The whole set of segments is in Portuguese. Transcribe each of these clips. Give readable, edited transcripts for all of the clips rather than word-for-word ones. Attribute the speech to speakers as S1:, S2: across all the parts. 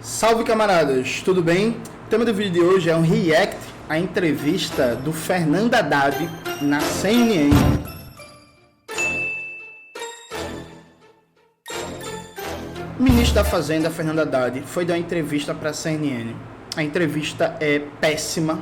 S1: Salve, camaradas, tudo bem? O tema do vídeo de hoje é um react à entrevista do Fernando Haddad na CNN. O ministro da Fazenda, Fernando Haddad, foi dar uma entrevista para a CNN. A entrevista é péssima,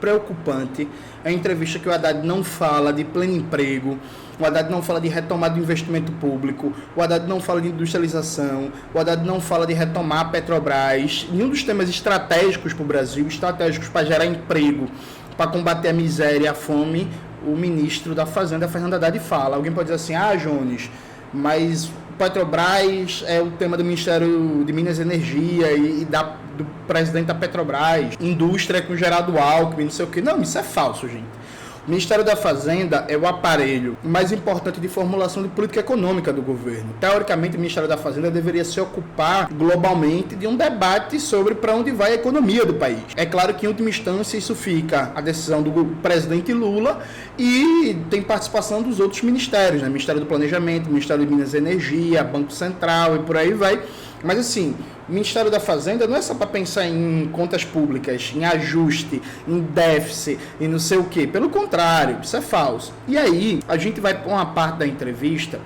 S1: preocupante. É uma entrevista que o Haddad não fala de pleno emprego, o Haddad não fala de retomada do investimento público, o Haddad não fala de industrialização, o Haddad não fala de retomar a Petrobras, nenhum dos temas estratégicos para o Brasil, estratégicos para gerar emprego, para combater a miséria e a fome, o ministro da Fazenda, Fernando Haddad, fala. Alguém pode dizer assim, Jones, mas Petrobras é o tema do Ministério de Minas e Energia e do presidente da Petrobras, indústria com Geraldo Alckmin, não sei o que. Não, isso é falso, gente. O Ministério da Fazenda é o aparelho mais importante de formulação de política econômica do governo. Teoricamente, o Ministério da Fazenda deveria se ocupar globalmente de um debate sobre para onde vai a economia do país. É claro que, em última instância, isso fica a decisão do presidente Lula e tem participação dos outros ministérios, né? Ministério do Planejamento, Ministério de Minas e Energia, Banco Central e por aí vai. Mas assim, o Ministério da Fazenda não é só para pensar em contas públicas, em ajuste, em déficit e não sei o quê. Pelo contrário, isso é falso. E aí, a gente vai para uma parte da entrevista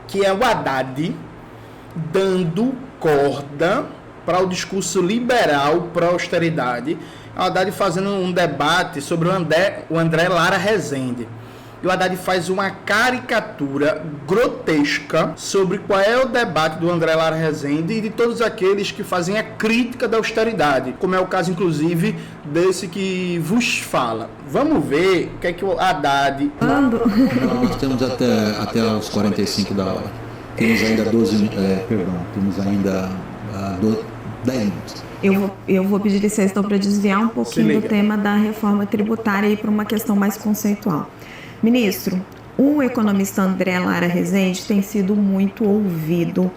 S1: que é o Haddad dando corda para o discurso liberal pró-austeridade. O Haddad fazendo um debate sobre o André Lara Rezende. E o Haddad faz uma caricatura grotesca sobre qual é o debate do André Lara Rezende e de todos aqueles que fazem a crítica da austeridade, como é o caso, inclusive, desse que vos fala. Vamos ver o que é que o Haddad...
S2: Nós temos até os 45 da hora. Temos ainda 10 minutos.
S3: Eu vou pedir licença então para desviar um pouquinho do tema da reforma tributária e para uma questão mais conceitual. Ministro, o economista André Lara Rezende tem sido muito ouvido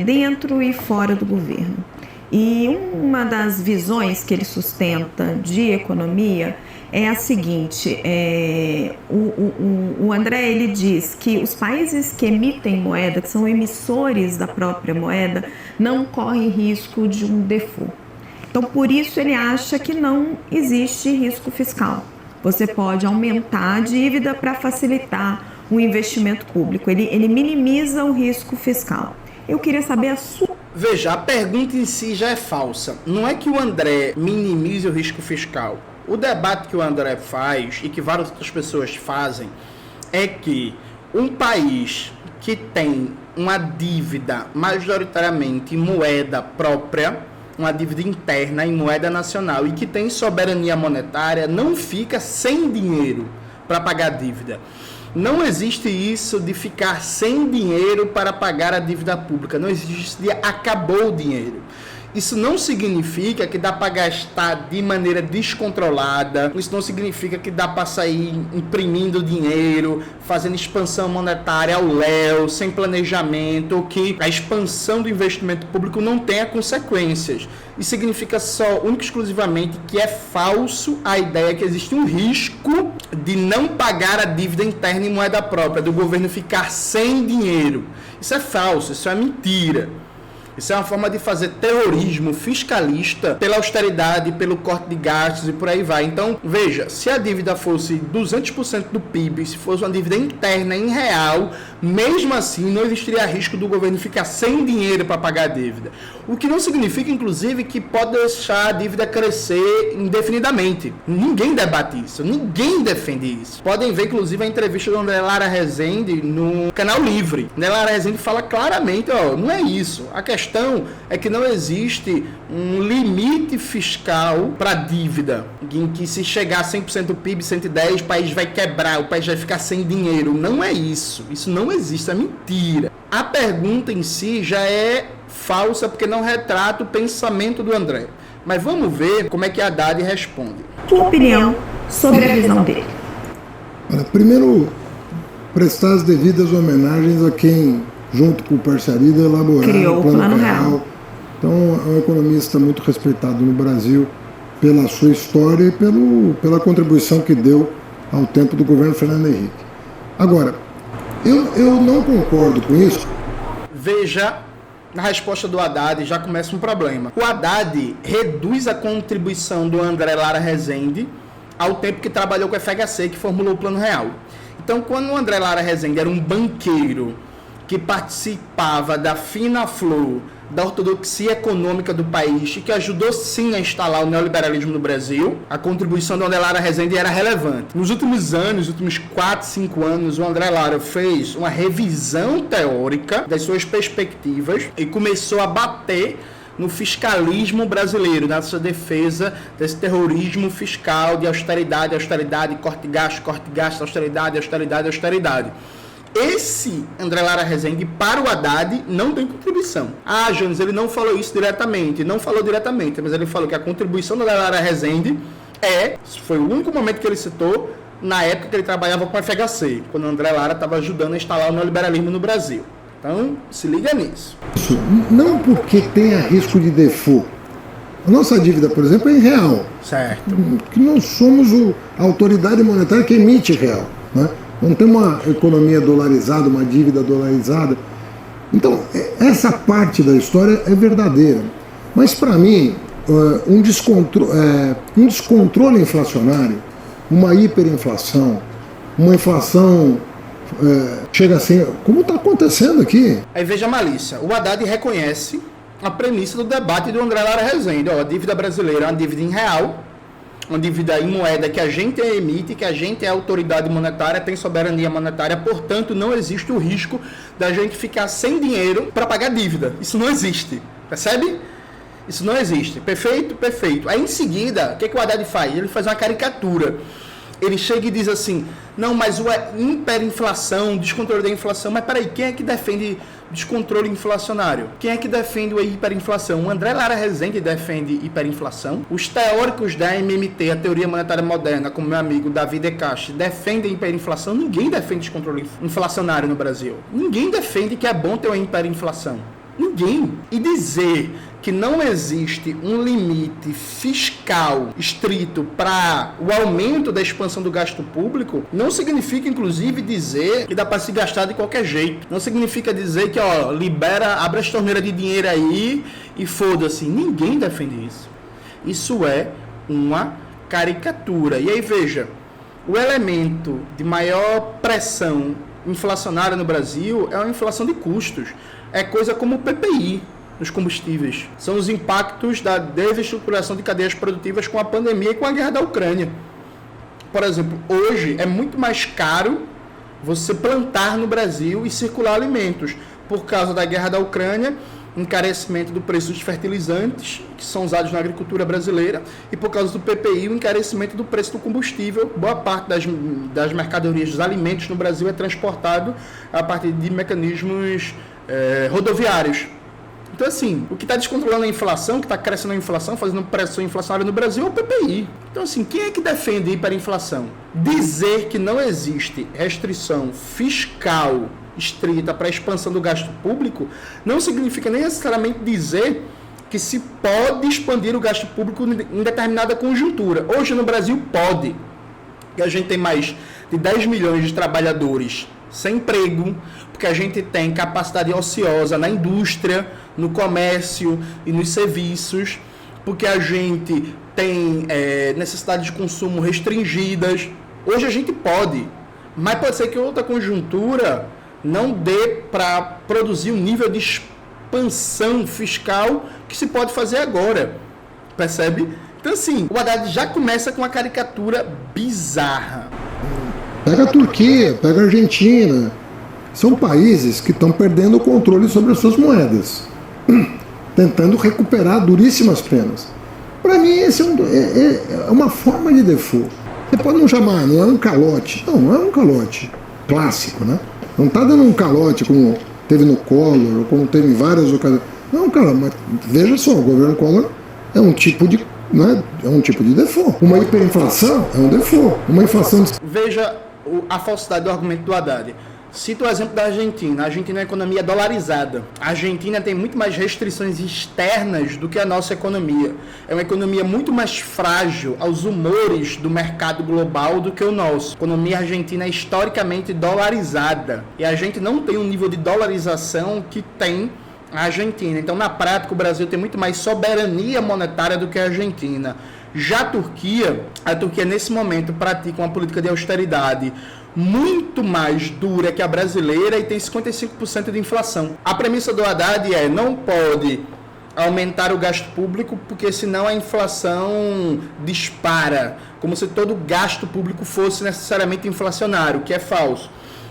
S3: dentro e fora do governo. E uma das visões que ele sustenta de economia é a seguinte, o André ele diz que os países que emitem moeda, que são emissores da própria moeda, não correm risco de um default. Então, por isso ele acha que não existe risco fiscal. Você pode aumentar a dívida para facilitar o investimento público. Ele minimiza o risco fiscal. Eu queria saber a sua...
S1: Veja, a pergunta em si já é falsa. Não é que o André minimize o risco fiscal. O debate que o André faz e que várias outras pessoas fazem é que um país que tem uma dívida majoritariamente em moeda própria, uma dívida interna em moeda nacional e que tem soberania monetária, não fica sem dinheiro para pagar a dívida. Não existe isso de ficar sem dinheiro para pagar a dívida pública. Não existe isso de acabou o dinheiro. Isso não significa que dá para gastar de maneira descontrolada. Isso não significa que dá para sair imprimindo dinheiro, fazendo expansão monetária ao léu, sem planejamento, ou que a expansão do investimento público não tenha consequências. Isso significa só, único e exclusivamente, que é falso a ideia que existe um risco de não pagar a dívida interna em moeda própria, do governo ficar sem dinheiro. Isso é falso, isso é mentira. Isso é uma forma de fazer terrorismo fiscalista pela austeridade, pelo corte de gastos e por aí vai. Então, veja, se a dívida fosse 200% do PIB, se fosse uma dívida interna em real, mesmo assim não existiria risco do governo ficar sem dinheiro para pagar a dívida. O que não significa, inclusive, que pode deixar a dívida crescer indefinidamente. Ninguém debate isso, ninguém defende isso. Podem ver, inclusive, a entrevista do André Lara Rezende no Canal Livre. André Lara Rezende fala claramente, não é isso. A questão é que não existe um limite fiscal para a dívida, em que se chegar a 100% do PIB, 110%, o país vai quebrar, o país vai ficar sem dinheiro. Não é isso. Isso não existe, é mentira. A pergunta em si já é falsa porque não retrata o pensamento do André. Mas vamos ver como é que a Haddad responde.
S3: Sua opinião sobre a visão dele?
S4: Primeiro, prestar as devidas homenagens a quem, junto com o Parceria, elaboraram o Plano Real. Então, é um economista muito respeitado no Brasil pela sua história e pela contribuição que deu ao tempo do governo Fernando Henrique. Agora, eu não concordo com isso.
S1: Veja na resposta do Haddad já começa um problema. O Haddad reduz a contribuição do André Lara Rezende ao tempo que trabalhou com o FHC, que formulou o Plano Real. Então, quando o André Lara Rezende era um banqueiro que participava da fina flor da ortodoxia econômica do país e que ajudou sim a instalar o neoliberalismo no Brasil, a contribuição do André Lara Rezende era relevante. Nos últimos anos, nos últimos 4, 5 anos, o André Lara fez uma revisão teórica das suas perspectivas e começou a bater no fiscalismo brasileiro, nessa defesa desse terrorismo fiscal de austeridade, corte gasto, austeridade. Esse André Lara Rezende, para o Haddad, não tem contribuição. Jones, ele não falou isso diretamente, mas ele falou que a contribuição do André Lara Rezende foi o único momento que ele citou, na época que ele trabalhava com o FHC, quando o André Lara estava ajudando a instalar o neoliberalismo no Brasil. Então, se liga nisso.
S4: Não porque tenha risco de default. A nossa dívida, por exemplo, é em real.
S1: Certo.
S4: Que não somos a autoridade monetária que emite real, né? Não tem uma economia dolarizada, uma dívida dolarizada. Então, essa parte da história é verdadeira. Mas, para mim, um descontrole inflacionário, uma hiperinflação, uma inflação chega assim, como está acontecendo aqui.
S1: Aí veja a malícia. O Haddad reconhece a premissa do debate do André Lara Rezende. A dívida brasileira é uma dívida em real, uma dívida em moeda que a gente emite, que a gente é autoridade monetária, tem soberania monetária, portanto não existe o risco da gente ficar sem dinheiro para pagar dívida. Isso não existe, percebe? Isso não existe. Perfeito? Perfeito. Aí em seguida, o que o Haddad faz? Ele faz uma caricatura. Ele chega e diz assim, não, mas o hiperinflação, descontrole da inflação, mas peraí, quem é que defende descontrole inflacionário? Quem é que defende a hiperinflação? O André Lara Rezende defende hiperinflação. Os teóricos da MMT, a Teoria Monetária Moderna, como meu amigo Davi Decache, defendem hiperinflação. Ninguém defende descontrole inflacionário no Brasil. Ninguém defende que é bom ter uma hiperinflação. Ninguém. E dizer que não existe um limite fiscal estrito para o aumento da expansão do gasto público não significa, inclusive, dizer que dá para se gastar de qualquer jeito. Não significa dizer que, abre as torneiras de dinheiro aí e foda-se. Ninguém defende isso. Isso é uma caricatura. E aí, veja, o elemento de maior pressão inflacionária no Brasil é uma inflação de custos. É coisa como o PPI nos combustíveis. São os impactos da desestruturação de cadeias produtivas com a pandemia e com a guerra da Ucrânia. Por exemplo, hoje é muito mais caro você plantar no Brasil e circular alimentos. Por causa da guerra da Ucrânia, encarecimento do preço dos fertilizantes que são usados na agricultura brasileira, e por causa do PPI, o encarecimento do preço do combustível. Boa parte das mercadorias, dos alimentos no Brasil é transportado a partir de mecanismos rodoviários. Então, assim, o que está descontrolando a inflação, que está crescendo a inflação, fazendo pressão inflacionária no Brasil, é o PPI. Então, assim, quem é que defende a hiperinflação? Dizer que não existe restrição fiscal estrita para a expansão do gasto público não significa nem necessariamente dizer que se pode expandir o gasto público em determinada conjuntura. Hoje, no Brasil, pode. E a gente tem mais de 10 milhões de trabalhadores sem emprego, porque a gente tem capacidade ociosa na indústria, no comércio e nos serviços, porque a gente tem necessidades de consumo restringidas. Hoje a gente pode, mas pode ser que outra conjuntura não dê para produzir um nível de expansão fiscal que se pode fazer agora, percebe? Então, assim, o Haddad já começa com uma caricatura bizarra.
S4: Pega a Turquia, pega a Argentina. São países que estão perdendo o controle sobre as suas moedas, tentando recuperar duríssimas penas. Para mim, esse é uma forma de default. Você pode não chamar, não é um calote. Não é um calote clássico, né? Não está dando um calote como teve no Collor, como teve em várias ocasiões. Não, cara, mas veja só, o governo Collor é um tipo de, né, é um tipo de default. Uma hiperinflação é um default. Uma inflação...
S1: Veja a falsidade do argumento do Haddad. Cito o exemplo da Argentina. A Argentina é uma economia dolarizada. A Argentina tem muito mais restrições externas do que a nossa economia. É uma economia muito mais frágil aos humores do mercado global do que o nosso. A economia argentina é historicamente dolarizada. E a gente não tem um nível de dolarização que tem a Argentina. Então, na prática, o Brasil tem muito mais soberania monetária do que a Argentina. Já a Turquia nesse momento pratica uma política de austeridade muito mais dura que a brasileira e tem 55% de inflação. A premissa do Haddad é: não pode aumentar o gasto público porque senão a inflação dispara, como se todo gasto público fosse necessariamente inflacionário, que é falso.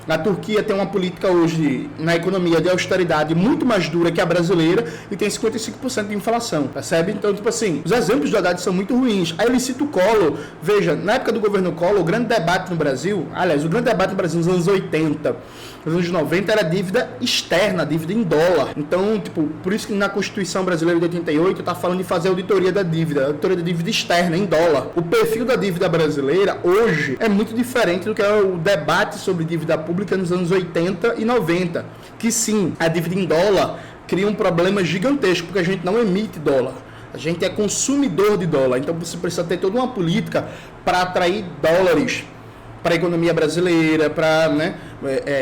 S1: A Turquia tem uma política hoje na economia de austeridade muito mais dura que a brasileira e tem 55% de inflação, percebe? Então, tipo assim, os exemplos do Haddad são muito ruins. Aí ele cita o Collor. Veja, na época do governo Collor, o grande debate no Brasil, o grande debate no Brasil nos anos 80, nos anos 90, era dívida externa, dívida em dólar. Então, tipo, por isso que na Constituição Brasileira de 88 tá falando de fazer auditoria da dívida externa em dólar. O perfil da dívida brasileira hoje é muito diferente do que é o debate sobre dívida pública nos anos 80 e 90, que sim, a dívida em dólar cria um problema gigantesco, porque a gente não emite dólar, a gente é consumidor de dólar, então você precisa ter toda uma política para atrair dólares para a economia brasileira, para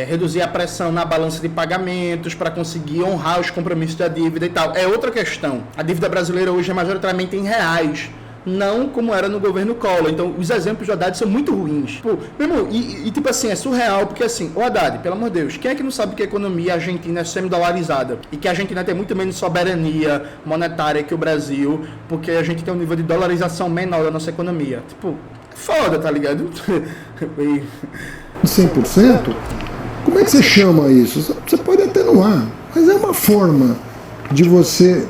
S1: reduzir a pressão na balança de pagamentos, para conseguir honrar os compromissos da dívida e tal. É outra questão. A dívida brasileira hoje é majoritariamente em reais, não como era no governo Collor. Então, os exemplos do Haddad são muito ruins. Pô, meu irmão, tipo assim, é surreal, porque assim, o Haddad, pelo amor de Deus, quem é que não sabe que a economia argentina é semi-dolarizada? E que a Argentina tem muito menos soberania monetária que o Brasil, porque a gente tem um nível de dolarização menor da nossa economia. Tipo, foda, tá ligado?
S4: 100%? Como é que você chama isso? Você pode atenuar, mas é uma forma de você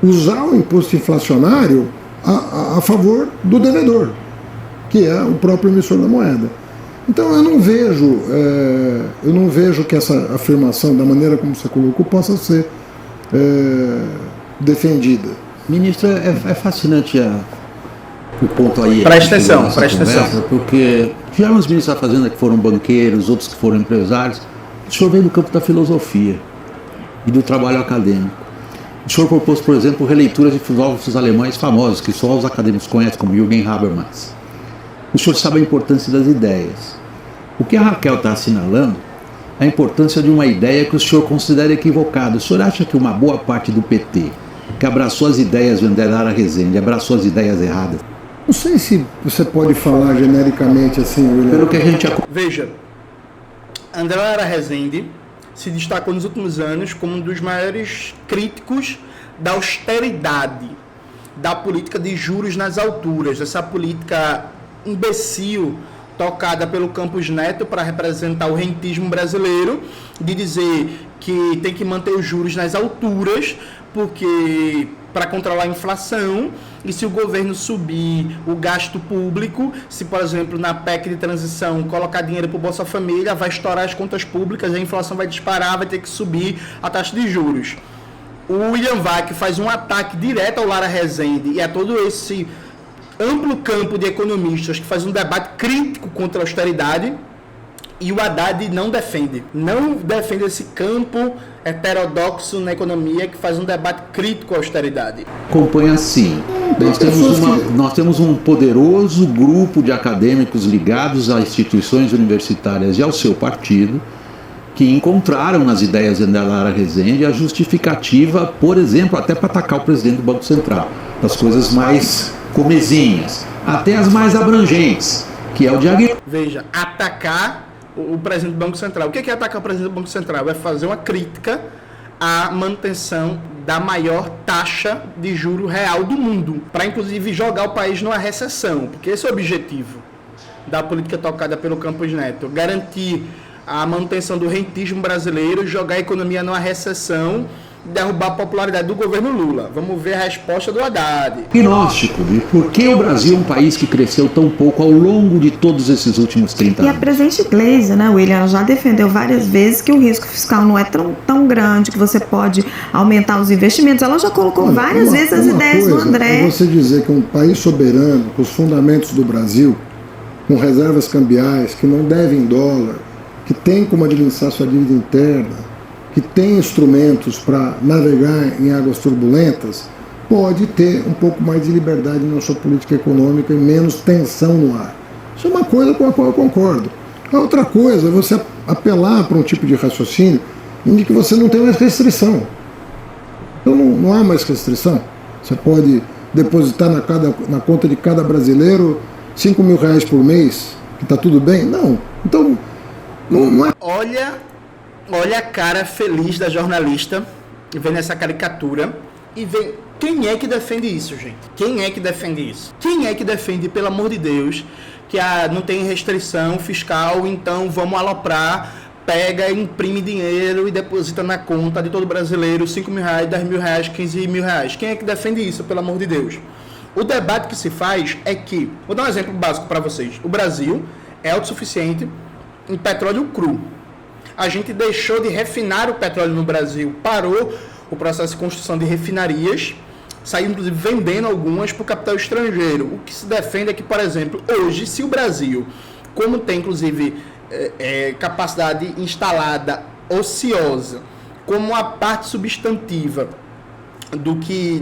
S4: usar o imposto inflacionário a favor do devedor, que é o próprio emissor da moeda. Então eu não vejo que essa afirmação, da maneira como você colocou, possa ser defendida.
S2: Ministro, é fascinante o ponto aí.
S1: Presta atenção.
S2: Porque tivemos ministros da Fazenda que foram banqueiros, outros que foram empresários. O senhor veio do campo da filosofia e do trabalho acadêmico. O senhor propôs, por exemplo, releituras de filósofos alemães famosos, que só os acadêmicos conhecem, como Jürgen Habermas. O senhor sabe a importância das ideias. O que a Raquel está assinalando é a importância de uma ideia que o senhor considera equivocada. O senhor acha que uma boa parte do PT, que abraçou as ideias de André Lara Rezende, abraçou as ideias erradas?
S4: Não sei se você pode falar genericamente assim, William.
S2: Pelo que a gente...
S1: Veja, André Lara Rezende se destacou nos últimos anos como um dos maiores críticos da austeridade, da política de juros nas alturas, essa política imbecil tocada pelo Campos Neto para representar o rentismo brasileiro, de dizer que tem que manter os juros nas alturas, porque para controlar a inflação, e se o governo subir o gasto público, se, por exemplo, na PEC de transição colocar dinheiro para o Bolsa Família, vai estourar as contas públicas, a inflação vai disparar, vai ter que subir a taxa de juros. O William Vac faz um ataque direto ao Lara Rezende e a todo esse amplo campo de economistas que faz um debate crítico contra a austeridade, e o Haddad não defende esse campo heterodoxo na economia que faz um debate crítico à austeridade.
S2: Acompanha assim. Nós temos um poderoso grupo de acadêmicos ligados a instituições universitárias e ao seu partido, que encontraram nas ideias de André Lara Rezende a justificativa, por exemplo, até para atacar o presidente do Banco Central, das coisas mais comezinhas, até as mais abrangentes, que é o diagnóstico.
S1: Veja, atacar o presidente do Banco Central. O que é atacar o presidente do Banco Central? É fazer uma crítica à manutenção da maior taxa de juro real do mundo, para inclusive jogar o país numa recessão, porque esse é o objetivo da política tocada pelo Campos Neto, garantir a manutenção do rentismo brasileiro, jogar a economia numa recessão, derrubar a popularidade do governo Lula. Vamos ver a resposta do Haddad.
S2: Diagnóstico de por que o Brasil é um país que cresceu tão pouco ao longo de todos esses últimos 30 anos.
S3: E a presidente Gleisi, William, ela já defendeu várias vezes que o risco fiscal não é tão grande, que você pode aumentar os investimentos. Ela já colocou várias vezes as ideias do André.
S4: É você dizer que um país soberano, com os fundamentos do Brasil, com reservas cambiais, que não deve em dólar, que tem como administrar sua dívida interna, que tem instrumentos para navegar em águas turbulentas, pode ter um pouco mais de liberdade na sua política econômica e menos tensão no ar. Isso é uma coisa com a qual eu concordo. A outra coisa é você apelar para um tipo de raciocínio em que você não tem mais restrição. Então não há mais restrição. Você pode depositar na conta de cada brasileiro R$5.000 por mês, que está tudo bem? Não. Então, não é.
S1: Olha a cara feliz da jornalista vendo essa caricatura e vê quem é que defende isso, gente. Quem é que defende isso? Quem é que defende, pelo amor de Deus, que não tem restrição fiscal, então vamos aloprar, pega, imprime dinheiro e deposita na conta de todo brasileiro R$5.000, R$10.000, R$15.000. Quem é que defende isso, pelo amor de Deus? O debate que se faz é que, vou dar um exemplo básico para vocês. O Brasil é autossuficiente em petróleo cru. A gente deixou de refinar o petróleo no Brasil, parou o processo de construção de refinarias, saiu inclusive vendendo algumas para o capital estrangeiro. O que se defende é que, por exemplo, hoje, se o Brasil, como tem inclusive capacidade instalada ociosa, como a parte substantiva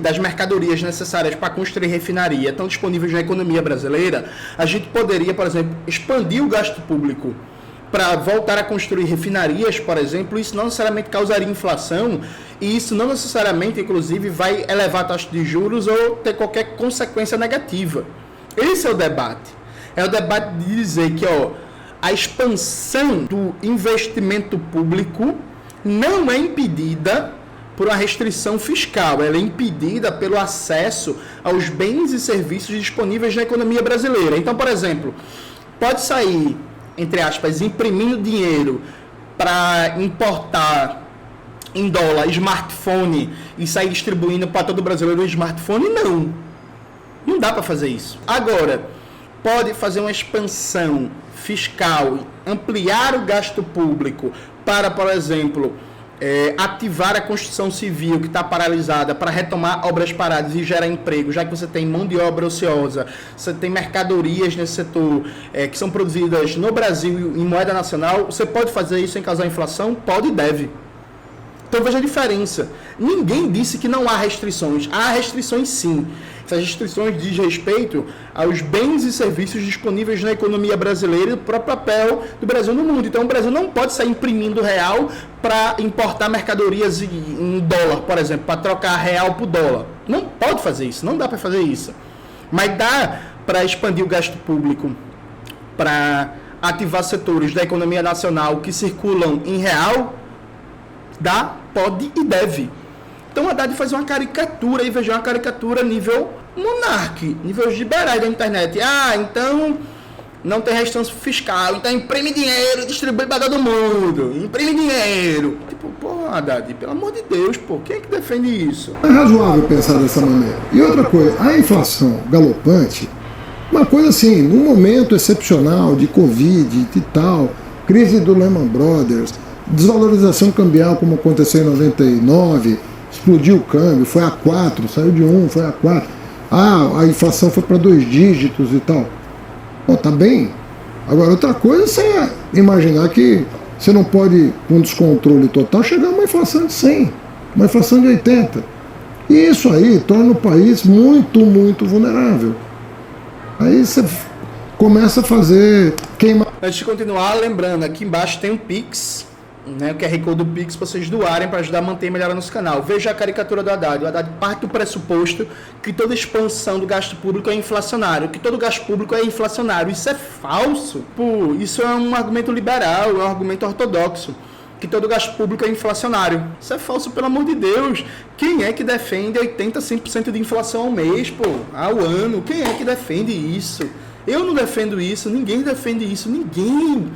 S1: das mercadorias necessárias para construir refinaria estão disponíveis na economia brasileira, a gente poderia, por exemplo, expandir o gasto público para voltar a construir refinarias, por exemplo. Isso não necessariamente causaria inflação e isso não necessariamente, inclusive, vai elevar a taxa de juros ou ter qualquer consequência negativa. Esse é o debate. É o debate de dizer que a expansão do investimento público não é impedida por uma restrição fiscal, ela é impedida pelo acesso aos bens e serviços disponíveis na economia brasileira. Então, por exemplo, pode sair, entre aspas, imprimindo dinheiro para importar em dólar smartphone e sair distribuindo para todo brasileiro o smartphone? Não dá para fazer isso. Agora, pode fazer uma expansão fiscal, ampliar o gasto público para, por exemplo, ativar a construção civil que está paralisada para retomar obras paradas e gerar emprego, já que você tem mão de obra ociosa, você tem mercadorias nesse setor que são produzidas no Brasil em moeda nacional. Você pode fazer isso sem causar inflação? Pode e deve. Então veja a diferença. Ninguém disse que não há restrições. Há restrições sim. Essas restrições dizem respeito aos bens e serviços disponíveis na economia brasileira e para o papel do Brasil no mundo. Então o Brasil não pode sair imprimindo real para importar mercadorias em dólar, por exemplo, para trocar real por dólar. Não pode fazer isso, não dá para fazer isso. Mas dá para expandir o gasto público, para ativar setores da economia nacional que circulam em real? Dá, pode e deve. Então, a Haddad faz uma caricatura, e veja, uma caricatura nível monarque, nível liberais da internet. Então não tem restrição fiscal, então imprime dinheiro e distribui para todo mundo. Imprime dinheiro. Tipo, porra, Haddad, pelo amor de Deus, quem é que defende isso?
S4: É razoável pensar dessa maneira. E outra coisa, a inflação galopante, uma coisa assim, num momento excepcional de Covid e tal, crise do Lehman Brothers, desvalorização cambial como aconteceu em 99, explodiu o câmbio, foi a 4, saiu de 1, foi a 4. A inflação foi para 2 dígitos e tal. Tá bem. Agora, outra coisa é você imaginar que você não pode, com descontrole total, chegar a uma inflação de 100, uma inflação de 80. E isso aí torna o país muito, muito vulnerável. Aí você começa a fazer queimar.
S1: Antes de continuar, lembrando, aqui embaixo tem um Pix, o QR Code do Pix para vocês doarem para ajudar a manter e melhorar nosso canal. Veja a caricatura do Haddad. O Haddad parte do pressuposto que toda expansão do gasto público é inflacionário, que todo gasto público é inflacionário. Isso é falso. Isso é um argumento liberal, é um argumento ortodoxo, que todo gasto público é inflacionário. Isso é falso, pelo amor de Deus. Quem é que defende 80%, 100% de inflação ao mês, ao ano? Quem é que defende isso? Eu não defendo isso, ninguém defende isso, ninguém.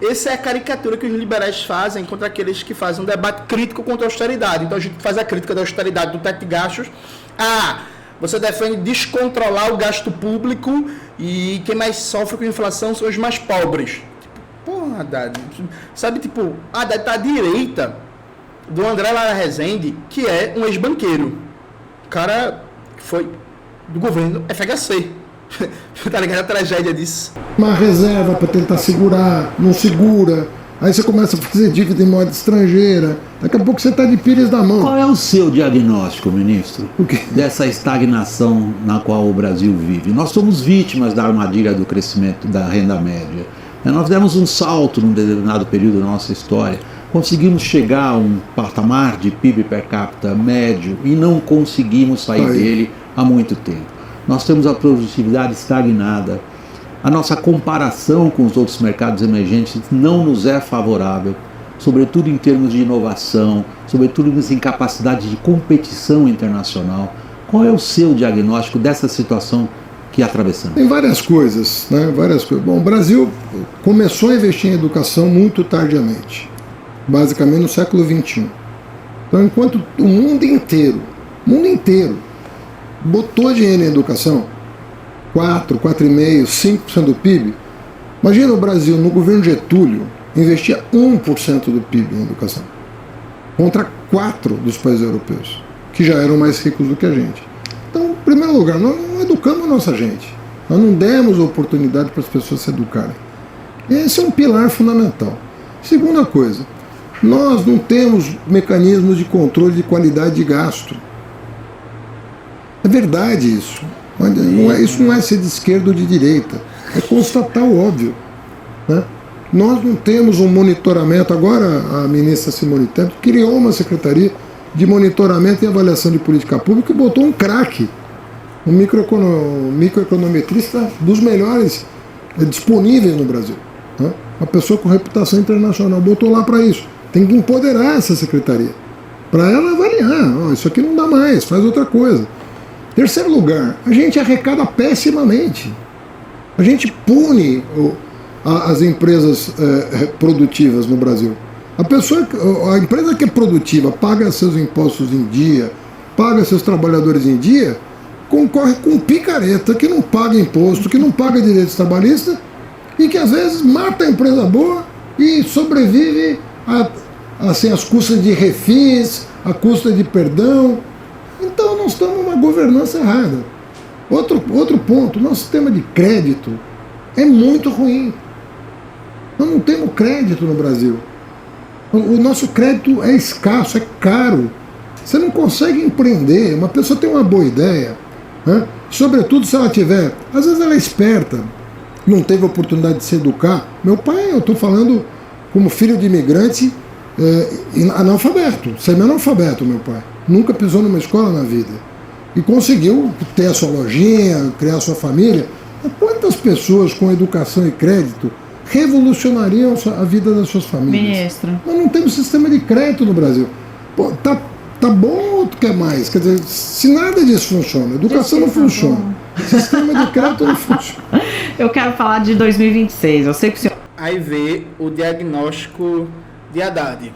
S1: Essa é a caricatura que os liberais fazem contra aqueles que fazem um debate crítico contra a austeridade. Então a gente faz a crítica da austeridade do teto de gastos. Você defende descontrolar o gasto público e quem mais sofre com inflação são os mais pobres. Porra, Haddad. Sabe, Haddad tá à direita do André Lara Rezende, que é um ex-banqueiro. O cara foi do governo FHC. Tá ligado a tragédia disso?
S4: Uma reserva para tentar segurar, não segura. Aí você começa a fazer dívida em moeda estrangeira. Daqui a pouco você está de pires na mão.
S2: Qual é o seu diagnóstico, ministro, dessa estagnação na qual o Brasil vive? Nós somos vítimas da armadilha do crescimento da renda média. Nós demos um salto num determinado período da nossa história. Conseguimos chegar a um patamar de PIB per capita médio e não conseguimos sair dele há muito tempo. Nós temos a produtividade estagnada. A nossa comparação com os outros mercados emergentes não nos é favorável, sobretudo em termos de inovação, sobretudo em capacidade de competição internacional. Qual é o seu diagnóstico dessa situação que atravessamos?
S4: Tem várias coisas, né? Bom, o Brasil começou a investir em educação muito tardiamente, basicamente no século XXI. Então, enquanto o mundo inteiro botou dinheiro em educação, 4,5%, 5% do PIB, imagina o Brasil, no governo Getúlio, investia 1% do PIB em educação, contra 4% dos países europeus, que já eram mais ricos do que a gente. Então, em primeiro lugar, nós não educamos a nossa gente. Nós não demos oportunidade para as pessoas se educarem. Esse é um pilar fundamental. Segunda coisa, nós não temos mecanismos de controle de qualidade de gasto. É verdade isso. Isso não é ser de esquerda ou de direita. É constatar o óbvio, né? Nós não temos um monitoramento. Agora a ministra Simone Tebet criou uma secretaria de monitoramento e avaliação de política pública e botou um craque, um microeconometrista dos melhores disponíveis no Brasil, né? Uma pessoa com reputação internacional, botou lá para isso. Tem que empoderar essa secretaria para ela avaliar, isso aqui não dá mais, faz outra coisa. Terceiro lugar, a gente arrecada pessimamente. A gente pune as empresas produtivas no Brasil. A empresa que é produtiva, paga seus impostos em dia, paga seus trabalhadores em dia, concorre com picareta que não paga imposto, que não paga direitos trabalhistas e que às vezes mata a empresa boa e sobrevive assim, às custas de refis, à custa de perdão. Então nós estamos numa governança errada. Outro ponto, nosso sistema de crédito é muito ruim. Nós não temos crédito no Brasil. O nosso crédito é escasso, é caro. Você não consegue empreender. Uma pessoa tem uma boa ideia, né? Sobretudo se ela tiver, às vezes ela é esperta, não teve oportunidade de se educar. Meu pai, eu estou falando como filho de imigrante, analfabeto, semi-analfabeto, meu pai. Nunca pisou numa escola na vida. E conseguiu ter a sua lojinha, criar a sua família. Quantas pessoas com educação e crédito revolucionariam a vida das suas famílias?
S5: Ministro.
S4: Nós não temos sistema de crédito no Brasil. Pô, tá bom ou tu quer mais? Quer dizer, se nada disso funciona, educação não funciona, sistema de crédito não funciona.
S5: Eu quero falar de 2026. Eu sei que o senhor...
S1: Aí vê o diagnóstico de Haddad.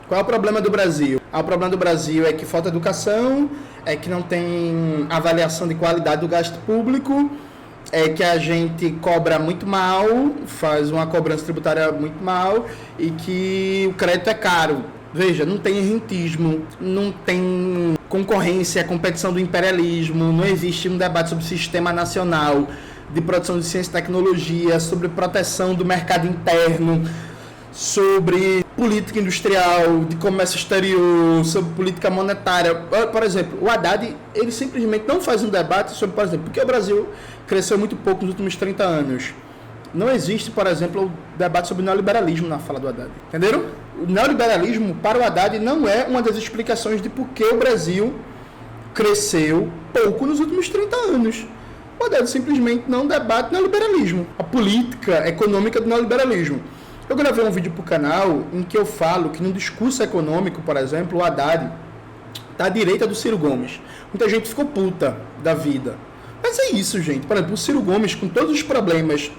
S1: Qual é o problema do Brasil? O problema do Brasil é que falta educação, é que não tem avaliação de qualidade do gasto público, é que a gente cobra muito mal, faz uma cobrança tributária muito mal e que o crédito é caro. Veja, não tem rentismo, não tem concorrência, competição do imperialismo, não existe um debate sobre o sistema nacional de produção de ciência e tecnologia, sobre proteção do mercado interno, sobre política industrial, de comércio exterior, sobre política monetária. Por exemplo, o Haddad, ele simplesmente não faz um debate sobre, por exemplo, porque o Brasil cresceu muito pouco nos últimos 30 anos. Não existe, por exemplo, o debate sobre o neoliberalismo na fala do Haddad. Entenderam? O neoliberalismo, para o Haddad, não é uma das explicações de por que o Brasil cresceu pouco nos últimos 30 anos. O Haddad simplesmente não debate neoliberalismo, a política econômica do neoliberalismo. Eu gravei um vídeo para o canal em que eu falo que no discurso econômico, por exemplo, o Haddad está à direita do Ciro Gomes. Muita gente ficou puta da vida. Mas é isso, gente. Por exemplo, o Ciro Gomes, com todos os problemas,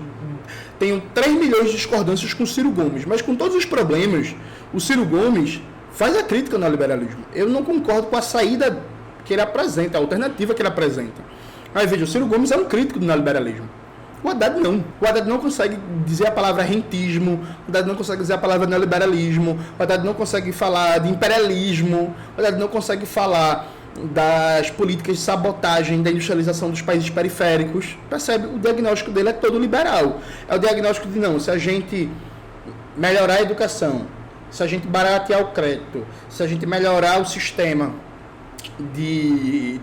S1: tenho 3 milhões de discordâncias com o Ciro Gomes, mas com todos os problemas, o Ciro Gomes faz a crítica ao neoliberalismo. Eu não concordo com a saída que ele apresenta, a alternativa que ele apresenta. Aí veja, o Ciro Gomes é um crítico do neoliberalismo. O Haddad não. O Haddad não consegue dizer a palavra rentismo, o Haddad não consegue dizer a palavra neoliberalismo, o Haddad não consegue falar de imperialismo, o Haddad não consegue falar das políticas de sabotagem da industrialização dos países periféricos. Percebe? O diagnóstico dele é todo liberal. É o diagnóstico de não, se a gente melhorar a educação, se a gente baratear o crédito, se a gente melhorar o sistema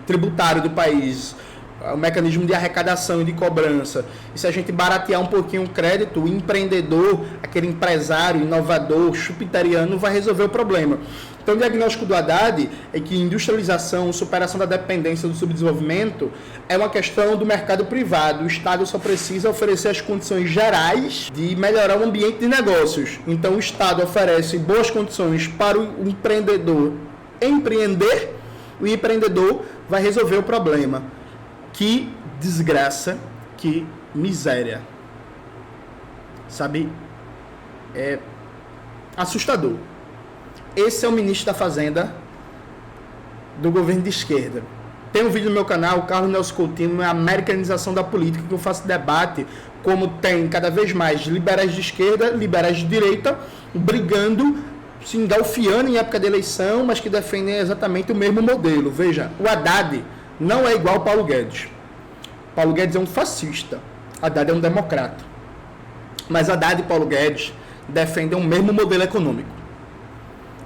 S1: tributário do país, o mecanismo de arrecadação e de cobrança. E se a gente baratear um pouquinho o crédito, o empreendedor, aquele empresário, inovador, chupiteriano, vai resolver o problema. Então, o diagnóstico do Haddad é que industrialização, superação da dependência do subdesenvolvimento é uma questão do mercado privado. O Estado só precisa oferecer as condições gerais de melhorar o ambiente de negócios. Então, o Estado oferece boas condições para o empreendedor empreender, o empreendedor vai resolver o problema. Que desgraça, que miséria. Sabe? É assustador. Esse é o ministro da Fazenda do governo de esquerda. Tem um vídeo no meu canal, Carlos Nelson Coutinho, a americanização da política, que eu faço debate, como tem cada vez mais liberais de esquerda, liberais de direita, brigando, se engalfiando em época de eleição, mas que defendem exatamente o mesmo modelo. Veja, o Haddad não é igual ao Paulo Guedes. Paulo Guedes é um fascista, Haddad é um democrata. Mas Haddad e Paulo Guedes defendem o mesmo modelo econômico.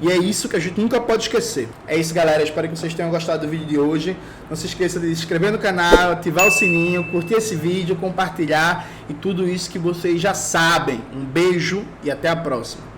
S1: E é isso que a gente nunca pode esquecer. É isso, galera. Espero que vocês tenham gostado do vídeo de hoje. Não se esqueça de se inscrever no canal, ativar o sininho, curtir esse vídeo, compartilhar e tudo isso que vocês já sabem. Um beijo e até a próxima.